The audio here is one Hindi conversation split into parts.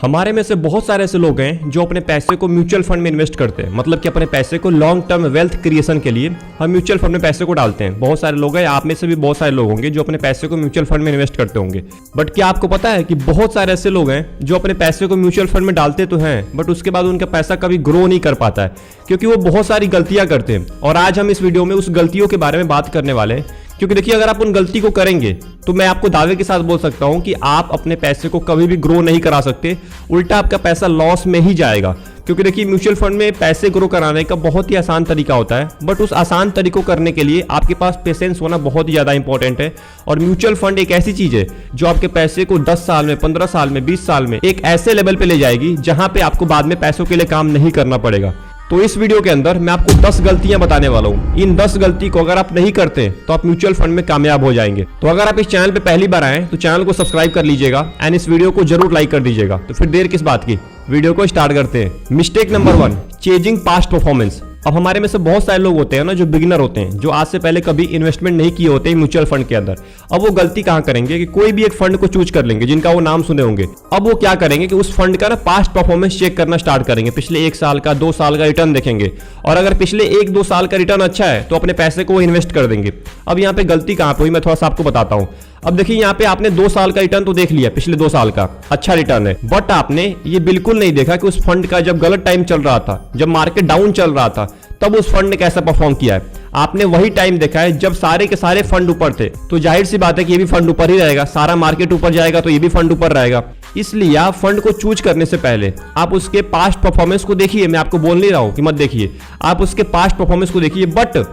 हमारे में से बहुत सारे ऐसे लोग हैं जो अपने पैसे को म्यूचुअल फंड में इन्वेस्ट करते हैं, मतलब कि अपने पैसे को लॉन्ग टर्म वेल्थ क्रिएशन के लिए हम म्यूचुअल फंड में पैसे को डालते हैं। बहुत सारे लोग हैं, आप में से भी बहुत सारे लोग होंगे जो अपने पैसे को म्यूचुअल फंड में इन्वेस्ट करते होंगे। बट क्या आपको पता है कि बहुत सारे ऐसे लोग हैं जो अपने पैसे को म्यूचुअल फंड में डालते तो हैं, बट उसके बाद उनका पैसा कभी ग्रो नहीं कर पाता है क्योंकि वो बहुत सारी गलतियां करते हैं। और आज हम इस वीडियो में उस गलतियों के बारे में बात करने वाले हैं, क्योंकि देखिए अगर आप उन गलती को करेंगे तो मैं आपको दावे के साथ बोल सकता हूं कि आप अपने पैसे को कभी भी ग्रो नहीं करा सकते, उल्टा आपका पैसा लॉस में ही जाएगा। क्योंकि देखिए म्यूचुअल फंड में पैसे ग्रो कराने का बहुत ही आसान तरीका होता है, बट उस आसान तरीकों करने के लिए आपके पास पेशेंस होना बहुत ही ज़्यादा इंपॉर्टेंट है। और म्यूचुअल फंड एक ऐसी चीज़ है जो आपके पैसे को 10 साल में, 15 साल में, 20 साल में एक ऐसे लेवल पे ले जाएगी जहां पे आपको बाद में पैसों के लिए काम नहीं करना पड़ेगा। तो इस वीडियो के अंदर मैं आपको 10 गलतियां बताने वाला हूं। इन 10 गलती को अगर आप नहीं करते तो आप म्यूचुअल फंड में कामयाब हो जाएंगे। तो अगर आप इस चैनल पे पहली बार आए तो चैनल को सब्सक्राइब कर लीजिएगा एंड इस वीडियो को जरूर लाइक कर दीजिएगा। तो फिर देर किस बात की, वीडियो को स्टार्ट करते हैं। Mistake number 1, chasing past performance. अब हमारे में से बहुत सारे लोग होते हैं ना जो बिगिनर होते हैं, जो आज से पहले कभी इन्वेस्टमेंट नहीं किए होते म्यूचुअल फंड के अंदर। अब वो गलती कहां करेंगे कि कोई भी एक फंड को चूज कर लेंगे जिनका वो नाम सुने होंगे। अब वो क्या करेंगे कि उस फंड का ना पास्ट परफॉर्मेंस चेक करना स्टार्ट करेंगे, पिछले 1 साल का, 2 साल का रिटर्न देखेंगे। और अगर पिछले 1-2 साल का रिटर्न अच्छा है तो अपने पैसे को वो इन्वेस्ट कर देंगे। अब यहाँ पे गलती कहां पे हुई मैं थोड़ा सा आपको बताता हूँ। अब देखिए यहाँ पे आपने 2 साल का रिटर्न तो देख लिया, पिछले 2 साल का अच्छा रिटर्न है, बट आपने ये बिल्कुल नहीं देखा कि उस फंड का जब गलत टाइम चल रहा था, जब मार्केट डाउन चल रहा था, तब उस फंड ने कैसा परफॉर्म किया है। आपने वही टाइम देखा है जब सारे के सारे फंड ऊपर थे, तो जाहिर सी बात है कि ये भी फंड ऊपर ही रहेगा। सारा मार्केट ऊपर जाएगा तो ये भी फंड ऊपर रहेगा। इसलिए आप फंड को चूज करने से पहले आप उसके पास्ट परफॉर्मेंस को देखिए। मैं आपको बोल नहीं रहा हूं कि मत देखिए, आप उसके पास्ट परफॉर्मेंस को देखिए, बट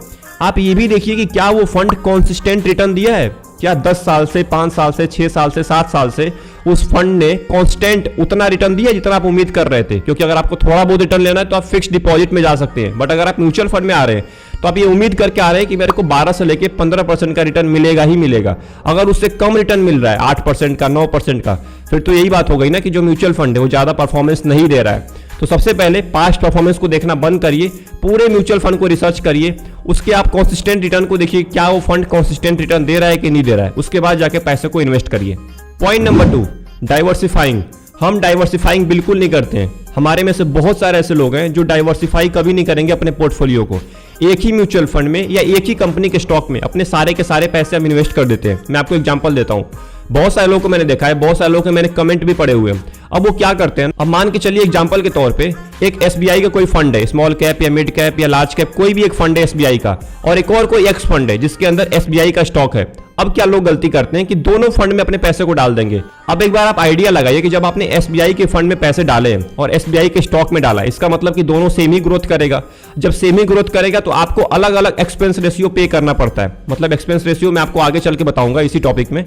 आप ये भी देखिए कि क्या वो फंड कॉन्सिस्टेंट रिटर्न दिया है। क्या 10 साल से, 5 साल से, 6 साल से, 7 साल से उस फंड ने कांस्टेंट उतना रिटर्न दिया जितना आप उम्मीद कर रहे थे। क्योंकि अगर आपको थोड़ा बहुत रिटर्न लेना है तो आप फिक्स डिपॉजिट में जा सकते हैं, बट अगर आप म्यूचुअल फंड में आ रहे हैं तो आप ये उम्मीद करके आ रहे हैं कि मेरे को 12 से लेके 15% का रिटर्न मिलेगा ही मिलेगा। अगर उससे कम रिटर्न मिल रहा है, 8% का, 9% का, फिर तो यही बात हो गई ना कि जो म्यूचुअल फंड है वो ज्यादा परफॉर्मेंस नहीं दे रहा है। तो सबसे पहले पास्ट परफॉर्मेंस को देखना बंद करिए, पूरे म्यूचुअल फंड को रिसर्च करिए, उसके आप कंसिस्टेंट रिटर्न को देखिए, क्या वो फंड कंसिस्टेंट रिटर्न दे रहा है कि नहीं दे रहा है। उसके बाद जाके पैसे को इन्वेस्ट करिए। Point number 2, diversifying. हम डाइवर्सिफाइंग बिल्कुल नहीं करते हैं। हमारे में से बहुत सारे ऐसे लोग हैं जो डाइवर्सिफाई कभी नहीं करेंगे अपने पोर्टफोलियो को। एक ही म्यूचुअल फंड में या एक ही कंपनी के स्टॉक में अपने सारे के सारे पैसे हम इन्वेस्ट कर देते हैं। मैं आपको एग्जांपल देता हूं। बहुत सारे लोगों को मैंने देखा है, बहुत सारे लोगों के मैंने कमेंट भी पढ़े हुए हैं। अब वो क्या करते हैं, अब मान के चलिए एग्जांपल के तौर पे एक SBI का कोई फंड है, स्मॉल कैप या मिड कैप या लार्ज कैप, कोई भी एक फंड है SBI का, और एक और कोई एक्स फंड है जिसके अंदर SBI का स्टॉक है। अब क्या लोग गलती करते हैं कि दोनों फंड में अपने पैसे को डाल देंगे। अब एक बार आप आइडिया लगाइए कि जब आपने SBI के फंड में पैसे डाले और SBI के स्टॉक में डाला, इसका मतलब कि दोनों सेम ही ग्रोथ करेगा। जब सेम ही ग्रोथ करेगा तो आपको अलग अलग एक्सपेंस रेशियो पे करना पड़ता है। मतलब एक्सपेंस रेशियो मैं आपको आगे चल के बताऊंगा इसी टॉपिक में।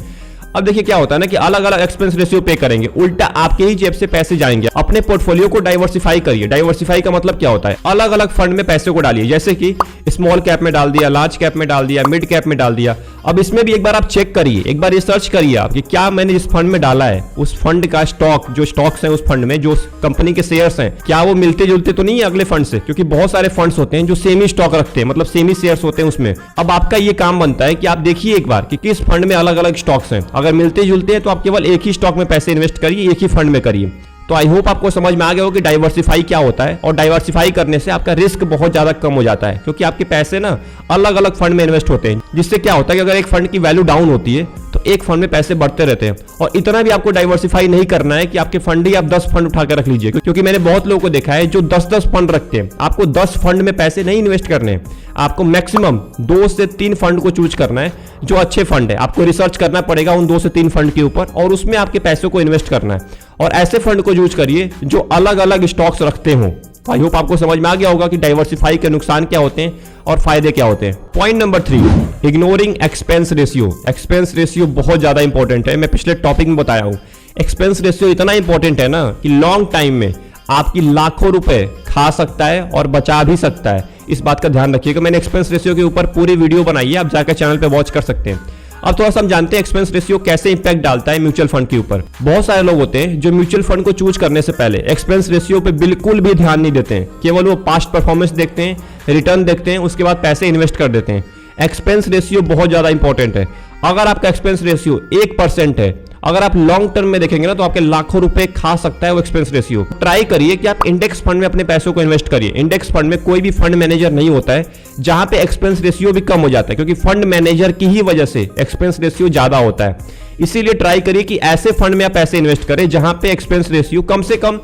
अब देखिए क्या होता है ना कि अलग अलग एक्सपेंस रेशियो पे करेंगे, उल्टा आपके ही जेब से पैसे जाएंगे। अपने पोर्टफोलियो को डाइवर्सिफाई करिए। डाइवर्सिफाई का मतलब क्या होता है, अलग अलग फंड में पैसे को डालिए, जैसे कि स्मॉल कैप में डाल दिया, लार्ज कैप में डाल दिया, मिड कैप में डाल दिया। अब इसमें भी एक बार आप चेक करिए, एक बार रिसर्च करिए आप कि क्या मैंने जिस फंड में डाला है उस फंड का स्टॉक, जो स्टॉक्स हैं उस फंड में, जो कंपनी के शेयर्स हैं, क्या वो मिलते जुलते तो नहीं है अगले फंड से। क्योंकि बहुत सारे फंड्स होते हैं जो सेम ही स्टॉक रखते हैं, मतलब सेम ही शेयर्स होते हैं उसमें। अब आपका ये काम बनता है कि आप देखिए एक बार कि किस फंड में अलग अलग स्टॉक्स हैं। अगर मिलते जुलते हैं तो आप केवल एक ही स्टॉक में पैसे इन्वेस्ट करिए, एक ही फंड में करिए। तो आई होप आपको समझ में आ गया हो कि डाइवर्सिफाई क्या होता है। और डाइवर्सिफाई करने से आपका रिस्क बहुत ज्यादा कम हो जाता है, क्योंकि आपके पैसे ना अलग अलग फंड में इन्वेस्ट होते हैं, जिससे क्या होता है कि अगर एक फंड की वैल्यू डाउन होती है तो एक फंड में पैसे बढ़ते रहते हैं। और इतना भी आपको डाइवर्सिफाई नहीं करना है कि आपके फंड ही आप 10 फंड उठा कर रख लीजिए, क्योंकि मैंने बहुत लोगों को देखा है जो 10-10 फंड रखते हैं। आपको 10 फंड में पैसे नहीं इन्वेस्ट करने, आपको मैक्सिमम 2 से 3 फंड को चूज करना है जो अच्छे फंड है। आपको रिसर्च करना पड़ेगा उन 2 से 3 फंड के ऊपर और उसमें आपके पैसों को इन्वेस्ट करना है। और ऐसे फंड को चूज करिए जो अलग अलग स्टॉक्स रखते हो। आई होप आपको समझ में आ गया होगा कि डाइवर्सिफाई के नुकसान क्या होते हैं और फायदे क्या होते हैं। Point number 3, ignoring expense ratio. Expense ratio बहुत ज्यादा इंपॉर्टेंट है, मैं पिछले टॉपिक में बताया हूं। एक्सपेंस रेशियो इतना इंपॉर्टेंट है ना कि लॉन्ग टाइम में आपकी लाखों रुपए खा सकता है और बचा भी सकता है। इस बात का ध्यान रखिएगा। मैंने एक्सपेंस रेशियो के ऊपर पूरी वीडियो बनाई है, आप जाकर चैनल पे वॉच कर सकते हैं। अब थोड़ा सा हम जानते हैं एक्सपेंस रेशियो कैसे इंपैक्ट डालता है म्यूचुअल फंड के ऊपर। बहुत सारे लोग होते हैं जो म्यूचुअल फंड को चूज करने से पहले एक्सपेंस रेशियो पे बिल्कुल भी ध्यान नहीं देते हैं, केवल वो पास्ट परफॉर्मेंस देखते हैं, रिटर्न देखते हैं, उसके बाद पैसे इन्वेस्ट कर देते हैं। एक्सपेंस रेशियो बहुत ज्यादा इंपॉर्टेंट है। अगर आपका एक्सपेंस रेशियो 1% है अगर आप लॉन्ग टर्म में देखेंगे ना तो आपके लाखों रुपए खा सकता है वो एक्सपेंस रेशियो। ट्राई करिए कि आप इंडेक्स फंड में अपने पैसों को इन्वेस्ट करिए। इंडेक्स फंड में कोई भी फंड मैनेजर नहीं होता है जहां पे एक्सपेंस रेशियो भी कम हो जाता है, क्योंकि फंड मैनेजर की ही वजह से एक्सपेंस रेशियो ज्यादा होता है। इसीलिए ट्राई करिए कि ऐसे फंड में आप पैसे इन्वेस्ट करें जहां पे एक्सपेंस रेशियो कम से कम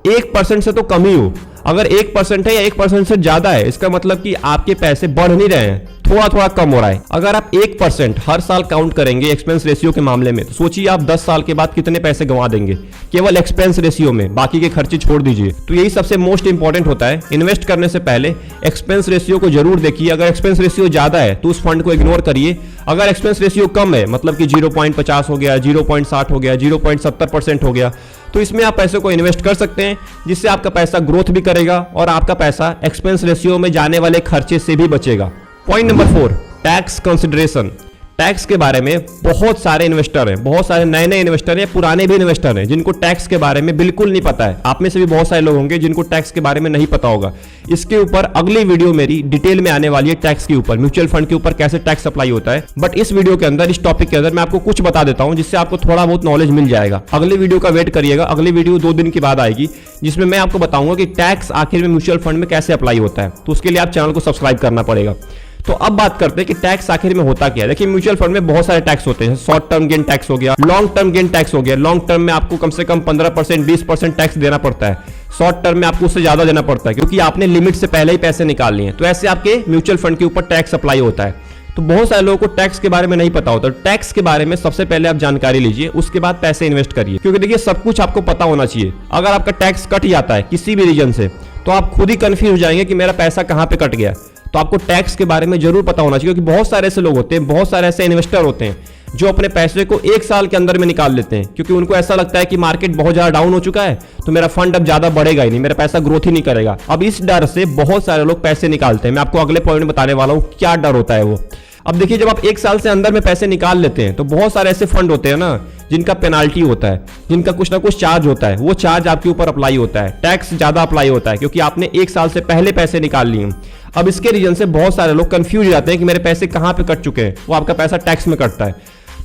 1% से तो कम ही हो। अगर 1% है या 1% से ज्यादा है, इसका मतलब कि आपके पैसे बढ़ नहीं रहे हैं, थोड़ा थोड़ा कम हो रहा है। अगर आप 1% हर साल काउंट करेंगे एक्सपेंस रेशियो के मामले में, तो सोचिए आप 10 साल के बाद कितने पैसे गंवा देंगे केवल एक्सपेंस रेशियो में, बाकी के खर्चे छोड़ दीजिए। तो यही सबसे मोस्ट इंपॉर्टेंट होता है, इन्वेस्ट करने से पहले एक्सपेंस रेशियो को जरूर देखिए। अगर एक्सपेंस रेशियो ज्यादा है तो उस फंड को इग्नोर करिए। अगर एक्सपेंस रेशियो कम है, मतलब कि 0.50 हो गया, 0.60 हो गया, 0.70% हो गया, तो इसमें आप पैसे को इन्वेस्ट कर सकते हैं, जिससे आपका पैसा ग्रोथ भी करेगा और आपका पैसा एक्सपेंस रेशियो में जाने वाले खर्चे से भी बचेगा। Point number 4, tax consideration. Tax के बारे में बहुत सारे इन्वेस्टर हैं, बहुत सारे नए नए इन्वेस्टर हैं, पुराने भी इन्वेस्टर हैं जिनको टैक्स के बारे में बिल्कुल नहीं पता है। आप में से भी बहुत सारे लोग होंगे जिनको टैक्स के बारे में नहीं पता होगा। इसके ऊपर अगली वीडियो मेरी डिटेल में आने वाली है, टैक्स के ऊपर, म्यूचुअल फंड के ऊपर कैसे टैक्स अप्लाई होता है। बट इस वीडियो के अंदर, इस टॉपिक के अंदर मैं आपको कुछ बता देता हूं जिससे आपको थोड़ा बहुत नॉलेज मिल जाएगा। अगली वीडियो का वेट करिएगा, अगली वीडियो 2 दिन के बाद आएगी, जिसमें मैं आपको बताऊंगा कि टैक्स आखिर में म्यूचुअल फंड में कैसे अप्लाई होता है। तो उसके लिए आप चैनल को सब्सक्राइब करना पड़ेगा। तो अब बात करते हैं कि टैक्स आखिर में होता क्या है। देखिए, म्यूचुअल फंड में बहुत सारे टैक्स होते हैं। शॉर्ट टर्म गेन टैक्स हो गया, लॉन्ग टर्म गेन टैक्स हो गया। लॉन्ग टर्म में आपको कम से कम 15%, 20% टैक्स देना पड़ता है। शॉर्ट टर्म में आपको उससे ज्यादा देना पड़ता है, क्योंकि आपने लिमिट से पहले ही पैसे निकाल लिए हैं। तो ऐसे आपके म्यूचुअल फंड के ऊपर टैक्स अप्लाई होता है। तो बहुत सारे लोगों को टैक्स के बारे में नहीं पता होता। टैक्स के बारे में सबसे पहले आप जानकारी लीजिए, उसके बाद पैसे इन्वेस्ट करिए, क्योंकि देखिए सब कुछ आपको पता होना चाहिए। अगर आपका टैक्स कट जाता है किसी भी रीजन से, तो आप खुद ही कंफ्यूज हो जाएंगे कि मेरा पैसा कहां पे कट गया। तो आपको टैक्स के बारे में जरूर पता होना चाहिए, क्योंकि बहुत सारे ऐसे लोग होते हैं, बहुत सारे ऐसे इन्वेस्टर होते हैं जो अपने पैसे को 1 साल के अंदर में निकाल लेते हैं, क्योंकि उनको ऐसा लगता है कि मार्केट बहुत ज्यादा डाउन हो चुका है, तो मेरा फंड अब ज्यादा बढ़ेगा ही नहीं, मेरा पैसा ग्रोथ ही नहीं करेगा। अब इस डर से बहुत सारे लोग पैसे निकालते हैं। मैं आपको अगले पॉइंट में बताने वाला हूं क्या डर होता है वो। अब देखिए, जब आप 1 साल से अंदर में पैसे निकाल लेते हैं, तो बहुत सारे ऐसे फंड होते हैं ना जिनका पेनाल्टी होता है, जिनका कुछ ना कुछ चार्ज होता है। वो चार्ज आपके ऊपर अप्लाई होता है, टैक्स ज्यादा अप्लाई होता है, क्योंकि आपने 1 साल से पहले पैसे निकाल लिए। अब इसके रीजन से बहुत सारे लोग कंफ्यूज हो जाते हैं कि मेरे पैसे कहां पे कट चुके हैं। वो आपका पैसा टैक्स में कटता है।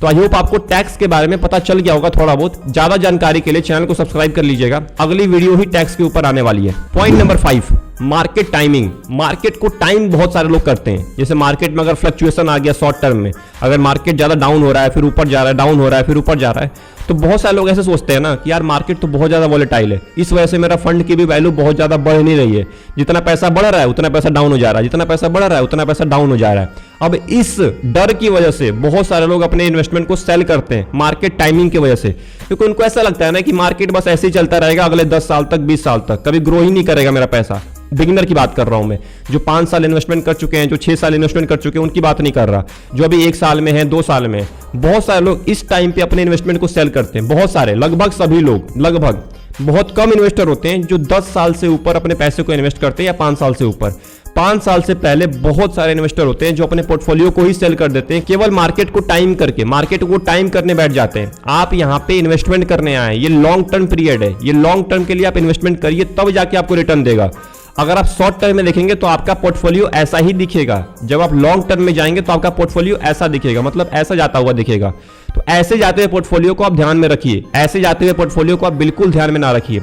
तो आई होप आपको टैक्स के बारे में पता चल गया होगा थोड़ा बहुत। ज्यादा जानकारी के लिए चैनल को सब्सक्राइब कर लीजिएगा, अगली वीडियो ही टैक्स के ऊपर आने वाली है। Point number 5, market timing. Market को टाइम बहुत सारे लोग करते हैं। जैसे मार्केट में अगर फ्लक्चुएशन आ गया शॉर्ट टर्म में, अगर मार्केट ज्यादा डाउन हो रहा है फिर ऊपर जा रहा है, डाउन हो रहा है फिर ऊपर जा रहा है, तो बहुत सारे लोग ऐसे सोचते हैं ना कि यार मार्केट तो बहुत ज्यादा वॉलेटाइल है, इस वजह से मेरा फंड की भी वैल्यू बहुत ज्यादा बढ़ नहीं रही है। जितना पैसा बढ़ रहा है उतना पैसा डाउन हो जा रहा है, जितना पैसा बढ़ रहा है उतना पैसा डाउन हो जा रहा है। अब इस डर की वजह से बहुत सारे लोग अपने इन्वेस्टमेंट को सेल करते हैं, मार्केट टाइमिंग की वजह से, क्योंकि उनको ऐसा लगता है ना कि मार्केट बस ऐसे ही चलता रहेगा अगले 10 साल तक, 20 साल तक, कभी ग्रो ही नहीं करेगा मेरा पैसा। बिगिनर की बात कर रहा हूं मैं, जो 5 साल इन्वेस्टमेंट कर चुके हैं, जो 6 साल इन्वेस्टमेंट कर चुके हैं, उनकी बात नहीं कर रहा, जो अभी 1 साल में है, 2 साल में है। बहुत सारे लोग इस टाइम पे अपने इन्वेस्टमेंट को सेल करते हैं। बहुत सारे, लगभग सभी लोग, लगभग बहुत कम इन्वेस्टर होते हैं जो 10 साल से ऊपर अपने पैसे को इन्वेस्ट करते हैं, या 5 साल से ऊपर। 5 साल से पहले बहुत सारे इन्वेस्टर होते हैं जो अपने पोर्टफोलियो को ही सेल कर देते हैं, केवल मार्केट को टाइम करके, मार्केट को टाइम करने बैठ जाते हैं। आप यहाँ पे इन्वेस्टमेंट करने आए, ये लॉन्ग टर्म पीरियड है, ये लॉन्ग टर्म के लिए आप इन्वेस्टमेंट करिए, तब जाके आपको रिटर्न देगा। अगर आप शॉर्ट टर्म में देखेंगे तो आपका पोर्टफोलियो ऐसा ही दिखेगा। जब आप लॉन्ग टर्म में जाएंगे तो आपका पोर्टफोलियो ऐसा दिखेगा, मतलब ऐसा जाता हुआ दिखेगा। तो ऐसे जाते हुए पोर्टफोलियो को आप ध्यान में रखिए, ऐसे जाते हुए पोर्टफोलियो को आप बिल्कुल ध्यान में ना रखिए।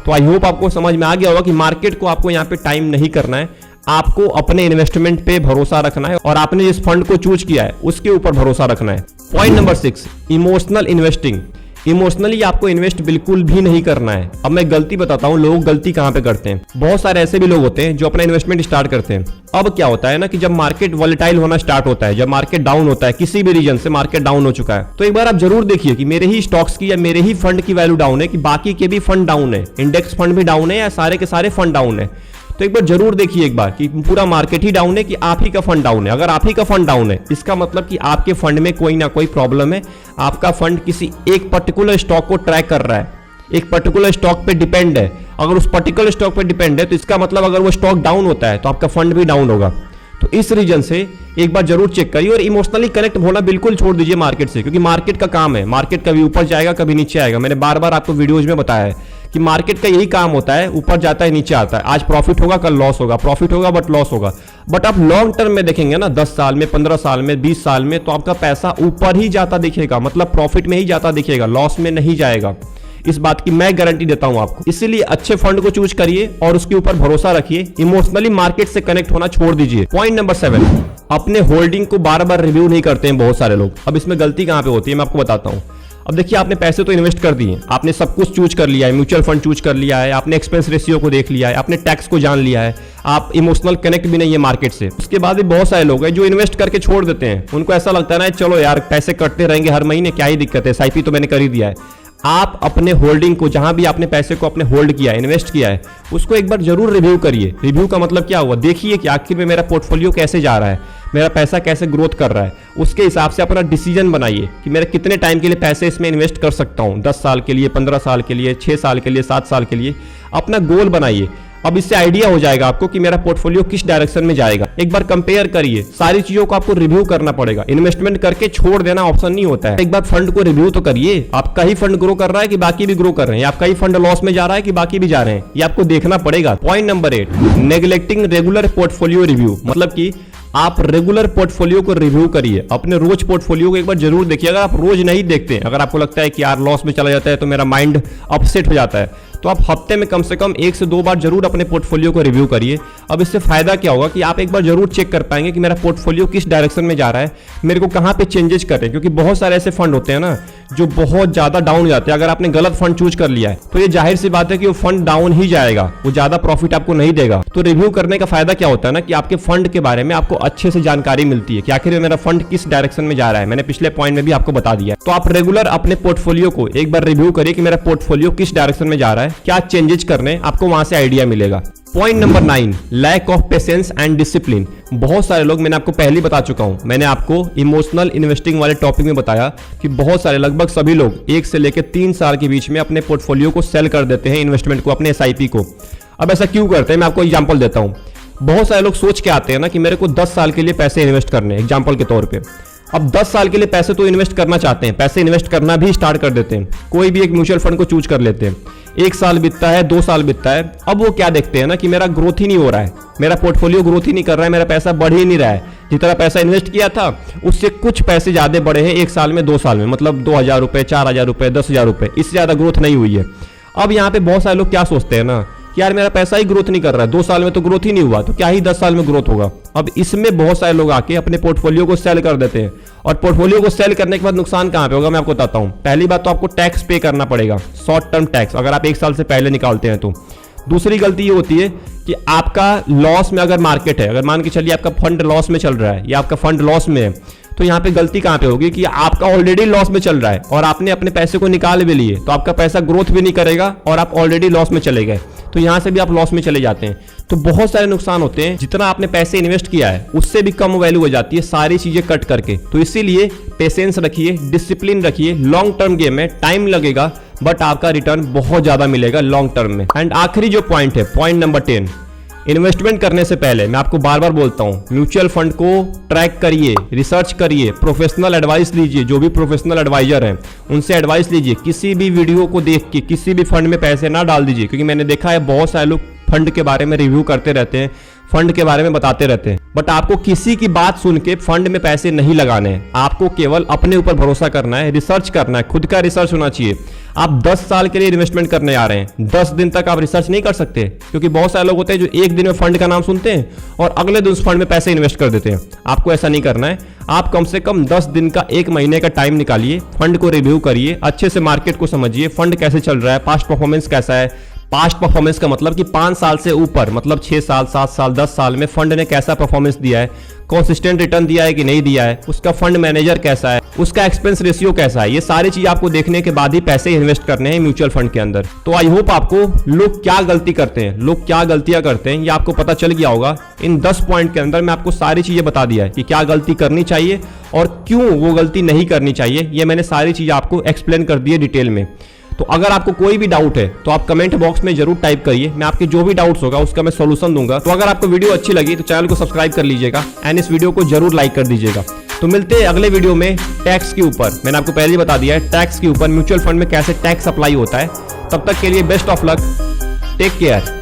तो आई होप आपको समझ में आ गया होगा कि मार्केट को आपको यहाँ पे टाइम नहीं करना है, आपको अपने इन्वेस्टमेंट पे भरोसा रखना है, और आपने जिस फंड को चूज किया है उसके ऊपर भरोसा रखना है। Point number 6, emotional investing. Emotionally आपको इन्वेस्ट बिल्कुल भी नहीं करना है। अब मैं गलती बताता हूं, लोग गलती कहां पे करते हैं। बहुत सारे ऐसे भी लोग होते हैं जो अपना इन्वेस्टमेंट स्टार्ट करते हैं। अब क्या होता है ना कि जब मार्केट वॉलेटाइल होना स्टार्ट होता है, जब मार्केट डाउन होता है, किसी भी रीजन से मार्केट डाउन हो चुका है, तो एक बार आप जरूर देखिए कि मेरे ही स्टॉक्स की या मेरे ही फंड की वैल्यू डाउन है कि बाकी के भी फंड डाउन है, इंडेक्स फंड भी डाउन है या सारे के सारे फंड डाउन है। तो एक बार जरूर देखिए एक बार कि पूरा मार्केट ही डाउन है कि आप ही का फंड डाउन है। अगर आप ही का फंड डाउन है, इसका मतलब कि आपके फंड में कोई ना कोई प्रॉब्लम है। आपका फंड किसी एक पर्टिकुलर स्टॉक को ट्रैक कर रहा है, एक पर्टिकुलर स्टॉक पे डिपेंड है। अगर उस पर्टिकुलर स्टॉक पे डिपेंड है तो इसका मतलब अगर वो स्टॉक डाउन होता है तो आपका फंड भी डाउन होगा। तो इस रीजन से एक बार जरूर चेक करिए, और इमोशनली कनेक्ट होना बिल्कुल छोड़ दीजिए मार्केट से, क्योंकि मार्केट का काम है, मार्केट कभी ऊपर जाएगा कभी नीचे आएगा। मैंने बार बार आपको वीडियोज में बताया है कि मार्केट का यही काम होता है, ऊपर जाता है नीचे आता है, आज प्रॉफिट होगा कल लॉस होगा, प्रॉफिट होगा बट लॉस होगा। बट आप लॉन्ग टर्म में देखेंगे ना, 10 साल में, 15 साल में, 20 साल में, तो आपका पैसा ऊपर ही जाता दिखेगा, मतलब प्रॉफिट में ही जाता दिखेगा, लॉस में नहीं जाएगा। इस बात की मैं गारंटी देता हूं आपको। इसीलिए अच्छे फंड को चूज करिए और उसके ऊपर भरोसा रखिए, इमोशनली मार्केट से कनेक्ट होना छोड़ दीजिए। पॉइंट नंबर 7, अपने होल्डिंग को बार बार रिव्यू नहीं करते हैं बहुत सारे लोग। अब इसमें गलती कहां पे होती है मैं आपको बताता हूं। अब देखिए, आपने पैसे तो इन्वेस्ट कर दिए, आपने सब कुछ चूज कर लिया है, म्यूचुअल फंड चूज कर लिया है, आपने एक्सपेंस रेशियो को देख लिया है, आपने टैक्स को जान लिया है, आप इमोशनल कनेक्ट भी नहीं है मार्केट से। उसके बाद भी बहुत सारे लोग हैं जो इन्वेस्ट करके छोड़ देते हैं। उनको ऐसा लगता है ना, चलो यार पैसे कटते रहेंगे हर महीने, क्या ही दिक्कत है, एसआईपी तो मैंने कर ही दिया है। आप अपने होल्डिंग को, जहां भी आपने पैसे को अपने होल्ड किया है, इन्वेस्ट किया है, उसको एक बार जरूर रिव्यू करिए। रिव्यू का मतलब क्या हुआ, देखिए कि आखिर में मेरा पोर्टफोलियो कैसे जा रहा है, मेरा पैसा कैसे ग्रोथ कर रहा है। उसके हिसाब से अपना डिसीजन बनाइए कि मेरे कितने टाइम के लिए पैसे इसमें इन्वेस्ट कर सकता हूं, 10 साल के लिए, 15 साल के लिए, 6 साल के लिए, 7 साल के लिए। अपना गोल बनाइए। अब इससे आइडिया हो जाएगा आपको कि मेरा पोर्टफोलियो किस डायरेक्शन में जाएगा। एक बार कंपेयर करिए, सारी चीजों को आपको रिव्यू करना पड़ेगा। इन्वेस्टमेंट करके छोड़ देना ऑप्शन नहीं होता है। एक बार फंड को रिव्यू तो करिए, आपका ही फंड ग्रो कर रहा है कि बाकी भी ग्रो कर रहे हैं, आपका ही फंड लॉस में जा रहा है कि बाकी भी जा रहे हैं, ये आपको देखना पड़ेगा। Point number 8, neglecting regular portfolio review, मतलब कि आप रेगुलर पोर्टफोलियो को रिव्यू करिए। अपने रोज पोर्टफोलियो को एक बार जरूर देखिए। अगर आप रोज नहीं देखते, अगर आपको लगता है कि यार लॉस में चला जाता है तो मेरा माइंड अपसेट हो जाता है, तो आप हफ्ते में कम से कम 1 से 2 बार जरूर अपने पोर्टफोलियो को रिव्यू करिए। अब इससे फायदा क्या होगा कि आप एक बार जरूर चेक कर पाएंगे कि मेरा पोर्टफोलियो किस डायरेक्शन में जा रहा है, मेरे को कहां पे चेंजेस करें। क्योंकि बहुत सारे ऐसे फंड होते हैं ना जो बहुत ज्यादा डाउन हो जाते हैं। अगर आपने गलत फंड चूज कर लिया है तो ये जाहिर सी बात है कि वो फंड डाउन ही जाएगा, वो ज्यादा प्रॉफिट आपको नहीं देगा। तो रिव्यू करने का फायदा क्या होता है ना कि आपके फंड के बारे में आपको अच्छे से जानकारी मिलती है कि आखिर मेरा फंड किस डायरेक्शन में जा रहा है। मैंने पिछले पॉइंट में भी आपको बता दिया। तो आप रेगुलर अपने पोर्टफोलियो को एक बार रिव्यू करिए कि मेरा पोर्टफोलियो किस डायरेक्शन में जा रहा है, क्या चेंजेस करने, आपको वहां से आइडिया मिलेगा। Point number 9, lack of patience and discipline. बहुत सारे लोग, मैंने आपको पहले बता चुका हूं, मैंने आपको इमोशनल इन्वेस्टिंग वाले टॉपिक में बताया कि बहुत सारे, लगभग सभी लोग 1 से लेकर 3 साल के बीच में अपने पोर्टफोलियो को सेल कर देते हैं, इन्वेस्टमेंट को, अपने एसआईपी को। अब ऐसा क्यों करते हैं, मैं आपको एग्जांपल देता हूं। बहुत सारे लोग सोच के आते हैं ना कि मेरे को 10 साल के लिए पैसे इन्वेस्ट करने, एग्जाम्पल के तौर पर। अब 10 साल के लिए पैसे तो इन्वेस्ट करना चाहते हैं, पैसे इन्वेस्ट करना भी स्टार्ट कर देते हैं, कोई भी एक म्यूचुअल फंड को चूज कर लेते हैं। 1 साल बीतता है, 2 साल बीतता है, अब वो क्या देखते हैं ना कि मेरा ग्रोथ ही नहीं हो रहा है, मेरा पोर्टफोलियो ग्रोथ ही नहीं कर रहा है, मेरा पैसा बढ़ ही नहीं रहा है। जितना पैसा इन्वेस्ट किया था उससे कुछ पैसे ज्यादा बढ़े हैं 1 साल में, 2 साल में, मतलब 2000 रुपए, 4000 रुपए, 10,000 रुपए, इससे ज्यादा ग्रोथ नहीं हुई है। अब यहाँ पे बहुत सारे लोग क्या सोचते हैं ना कि यार मेरा पैसा ही ग्रोथ नहीं कर रहा है, 2 साल में तो ग्रोथ ही नहीं हुआ, तो क्या ही 10 साल में ग्रोथ होगा। अब इसमें बहुत सारे लोग आके अपने पोर्टफोलियो को सेल कर देते हैं। और पोर्टफोलियो को सेल करने के बाद नुकसान कहां पे होगा मैं आपको बताता हूं। पहली बात तो आपको टैक्स पे करना पड़ेगा, शॉर्ट टर्म टैक्स, अगर आप 1 साल से पहले निकालते हैं तो। दूसरी गलती ये होती है कि आपका लॉस में अगर मार्केट है, अगर मान के चलिए आपका फंड लॉस में चल रहा है या आपका फंड लॉस में है, तो यहाँ पे गलती कहां पे होगी कि आपका ऑलरेडी लॉस में चल रहा है और आपने अपने पैसे को निकाल भी लिए, तो आपका पैसा ग्रोथ भी नहीं करेगा और आप ऑलरेडी लॉस में चले गए, तो यहां से भी आप लॉस में चले जाते हैं। तो बहुत सारे नुकसान होते हैं, जितना आपने पैसे इन्वेस्ट किया है उससे भी कम वैल्यू हो जाती है सारी चीजें कट करके। तो इसीलिए पेशेंस रखिए, डिसिप्लिन रखिए। लॉन्ग टर्म गेम है, टाइम लगेगा बट आपका रिटर्न बहुत ज्यादा मिलेगा लॉन्ग टर्म में। एंड आखिरी जो पॉइंट है, पॉइंट नंबर 10, इन्वेस्टमेंट करने से पहले मैं आपको बार बार बोलता हूं, म्यूचुअल फंड को ट्रैक करिए, रिसर्च करिए, प्रोफेशनल एडवाइस लीजिए, जो भी प्रोफेशनल एडवाइजर हैं उनसे एडवाइस लीजिए। किसी भी वीडियो को देख के किसी भी फंड में पैसे ना डाल दीजिए, क्योंकि मैंने देखा है बहुत सारे लोग फंड के बारे में रिव्यू करते रहते हैं, फंड के बारे में बताते रहते हैं, बट आपको किसी की बात सुन के फंड में पैसे नहीं लगाने हैं। आपको केवल अपने ऊपर भरोसा करना है, रिसर्च करना है, खुद का रिसर्च होना चाहिए। आप 10 साल के लिए इन्वेस्टमेंट करने आ रहे हैं, 10 दिन तक आप रिसर्च नहीं कर सकते, क्योंकि बहुत सारे लोग होते हैं जो एक दिन में फंड का नाम सुनते हैं और अगले दिन उस फंड में पैसे इन्वेस्ट कर देते हैं। आपको ऐसा नहीं करना है। आप कम से कम 10 दिन का, 1 महीने का टाइम निकालिए, फंड को रिव्यू करिए, अच्छे से मार्केट को समझिए, फंड कैसे चल रहा है, पास्ट परफॉर्मेंस कैसा है। पास्ट परफॉर्मेंस का मतलब कि 5 साल से ऊपर, मतलब 6 साल, 7 साल, 10 साल में फंड ने कैसा परफॉर्मेंस दिया है, कंसिस्टेंट रिटर्न दिया है कि नहीं दिया है, उसका फंड मैनेजर कैसा है, उसका एक्सपेंस रेशियो कैसा है। ये सारी चीज आपको देखने के बाद ही पैसे इन्वेस्ट करने हैं म्यूचुअल फंड के अंदर। तो आई होप आपको लोग क्या गलती करते हैं, लोग क्या गलतियां करते हैं, ये आपको पता चल गया होगा। इन 10 पॉइंट के अंदर मैं आपको सारी चीजें बता दिया है कि क्या गलती करनी चाहिए और क्यों वो गलती नहीं करनी चाहिए। ये मैंने सारी चीजें आपको एक्सप्लेन कर दी है डिटेल में। तो अगर आपको कोई भी डाउट है तो आप कमेंट बॉक्स में जरूर टाइप करिए, मैं आपके जो भी डाउट्स होगा उसका मैं सॉल्यूशन दूंगा। तो अगर आपको वीडियो अच्छी लगी तो चैनल को सब्सक्राइब कर लीजिएगा एंड इस वीडियो को जरूर लाइक कर दीजिएगा। तो मिलते हैं अगले वीडियो में टैक्स के ऊपर। मैंने आपको पहले ही बता दिया है टैक्स के ऊपर, म्यूचुअल फंड में कैसे टैक्स अप्लाई होता है। तब तक के लिए best of luck, take care.